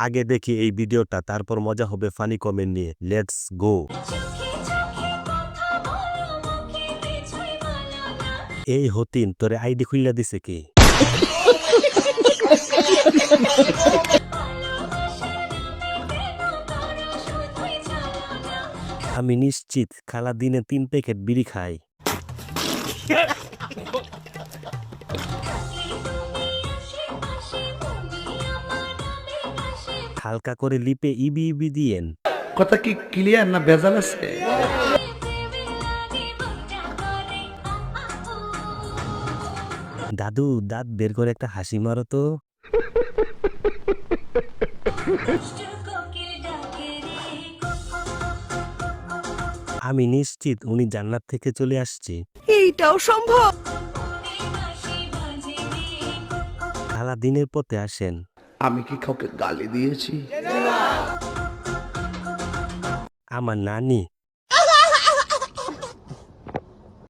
আগে দেখি এই ভিডিওটা, তারপর মজা হবে ফানি কমেন্ট নিয়ে। Let's go. এই হতিন, তোরে আইডি খুইলা দিছে কি? আমি নিশ্চিত খালা দিনে 3 প্যাকেট বিড়ি খায়। হালকা করে লিপে ইবি ইবি দিয়েন। কথা কি ক্লিয়ার না ভেজাল আছে? দাদু, দাঁত বের করে একটা হাসি মারো তো। আমি নিশ্চিত উনি জান্নাত থেকে চলে আসছে। এইটাও সম্ভব? খালা দিনের পথে আসেন। আমি কি কাউকে গালি দিয়েছি? আমার নানি